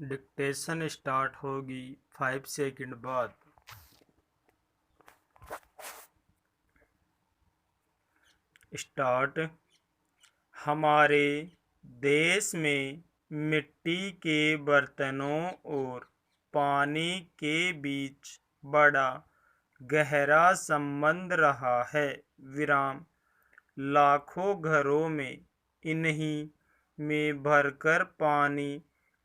Dictation start होगी 5 second बाद। Start. हमारे देश में मिट्टी के बर्तनों और पानी के बीच बड़ा गहरा संबंध रहा है। विराम। लाखों घरों में इन्हीं में भरकर पानी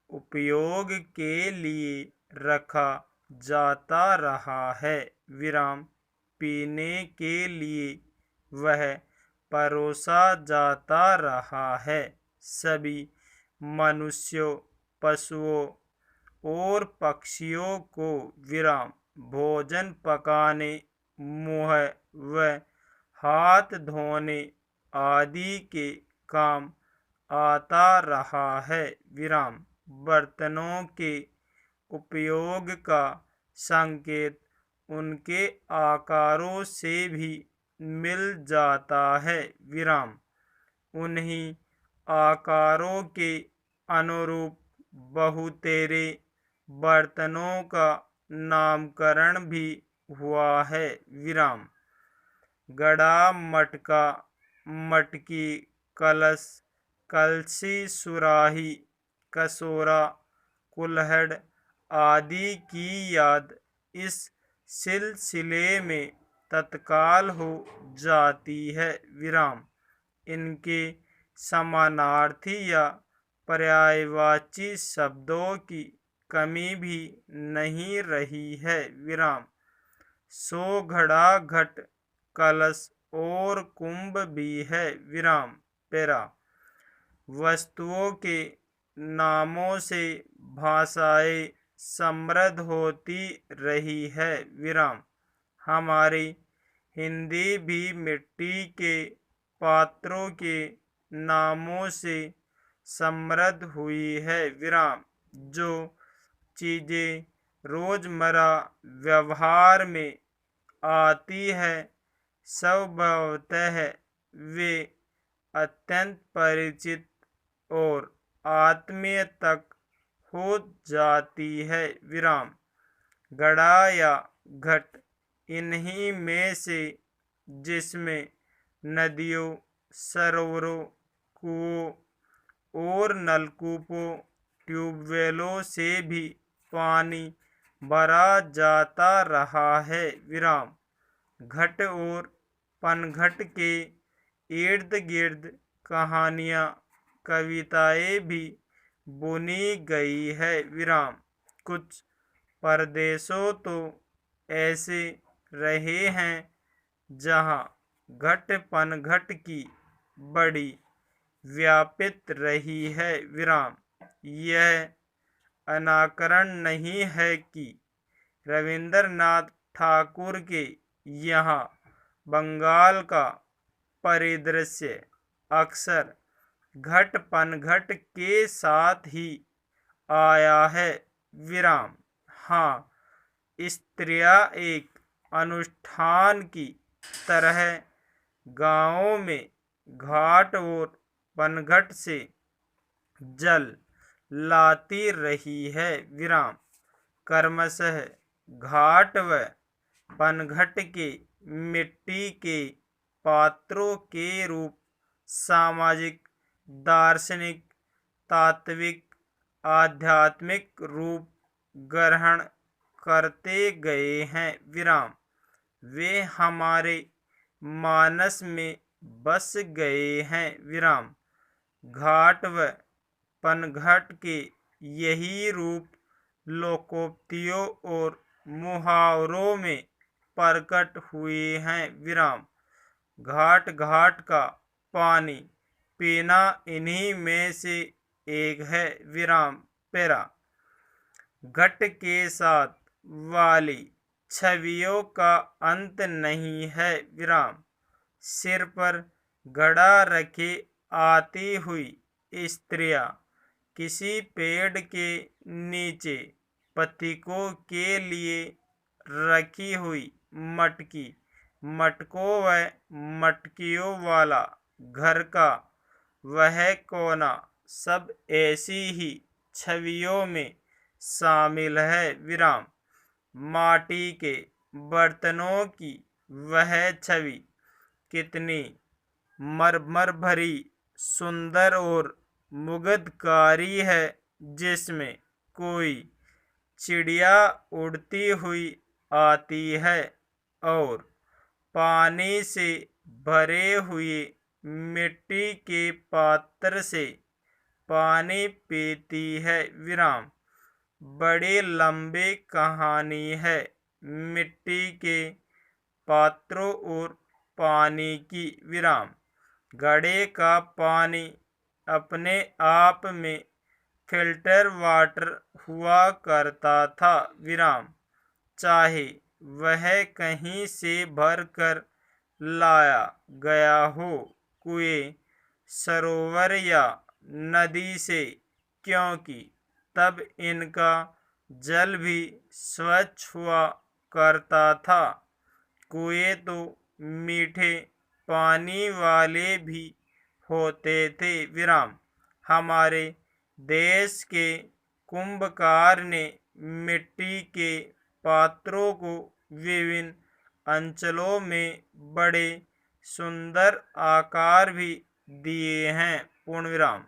उपयोग के लिए रखा जाता रहा है। विराम। पीने के लिए वह परोसा जाता रहा है। सभी मनुष्यों, पशुओं और पक्षियों को विराम भोजन पकाने, मुँह व हाथ धोने आदि के काम आता रहा है। विराम। बर्तनों के उपयोग का संकेत उनके आकारों से भी मिल जाता है। विराम। उन्हीं आकारों के अनुरूप बहुतेरे बर्तनों का नामकरण भी हुआ है। विराम। घड़ा, मटका, मटकी, कलश, कलसी, सुराही, कटोरा, कुल्हड़ आदि की याद इस सिलसिले में तत्काल हो जाती है। विराम। इनके समानार्थी या पर्यायवाची शब्दों की कमी भी नहीं रही है। विराम। सो घड़ा, घट, कलश और कुंभ भी है। विराम। पेरा। वस्तुओं के नामों से भाषाएं समृद्ध होती रही है। विराम। हमारी हिंदी भी मिट्टी के पात्रों के नामों से समृद्ध हुई है। विराम। जो चीज़ें रोज़मर्रा व्यवहार में आती है स्वभावतः वे अत्यंत परिचित और आत्मीय तक हो जाती है। विराम। घड़ा या घट इन्हीं में से जिसमें नदियों, सरोवरों, कुओं और नलकूपों, ट्यूबवेलों से भी पानी भरा जाता रहा है। विराम। घट और पनघट के इर्द गिर्द कहानियाँ, कविताएं भी बुनी गई है। विराम। कुछ प्रदेशों तो ऐसे रहे हैं जहाँ घट पनघट की बड़ी व्यापित रही है। विराम। यह अनाकरण नहीं है कि रविंद्रनाथ ठाकुर के यहाँ बंगाल का परिदृश्य अक्सर घट पनघट के साथ ही आया है। विराम। हाँ, स्त्रियाँ एक अनुष्ठान की तरह गाँवों में घाट और पनघट से जल लाती रही है। विराम। क्रमशः घाट व पनघट के मिट्टी के पात्रों के रूप सामाजिक, दार्शनिक, तात्विक, आध्यात्मिक रूप ग्रहण करते गए हैं। विराम। वे हमारे मानस में बस गए हैं। विराम। घाट व पनघट के यही रूप लोकोक्तियों और मुहावरों में प्रकट हुए हैं। विराम। घाट घाट का पानी पीना इन्हीं में से एक है। विराम। पेरा। घट के साथ वाली छवियों का अंत नहीं है। विराम। सिर पर घड़ा रखे आती हुई स्त्रियाँ किसी पेड़ के नीचे पथिकों के लिए रखी हुई मटकी, मटकों व मटकियों वाला घर का वह कोना सब ऐसी ही छवियों में शामिल है विराम। माटी के बर्तनों की वह छवि कितनी मरमर भरी, सुंदर और मुग्धकारी है, जिसमें कोई चिड़िया उड़ती हुई आती है और पानी से भरे हुए मिट्टी के पात्र से पानी पीती है विराम। बड़ी लंबी कहानी है मिट्टी के पात्रों और पानी की विराम। घड़े का पानी अपने आप में फिल्टर वाटर हुआ करता था विराम, चाहे वह कहीं से भर कर लाया गया हो, कुएं, सरोवर या नदी से, क्योंकि तब इनका जल भी स्वच्छ हुआ करता था। कुएं तो मीठे पानी वाले भी होते थे विराम। हमारे देश के कुंभकार ने मिट्टी के पात्रों को विभिन्न अंचलों में बड़े सुंदर आकार भी दिए हैं। पूर्ण विराम।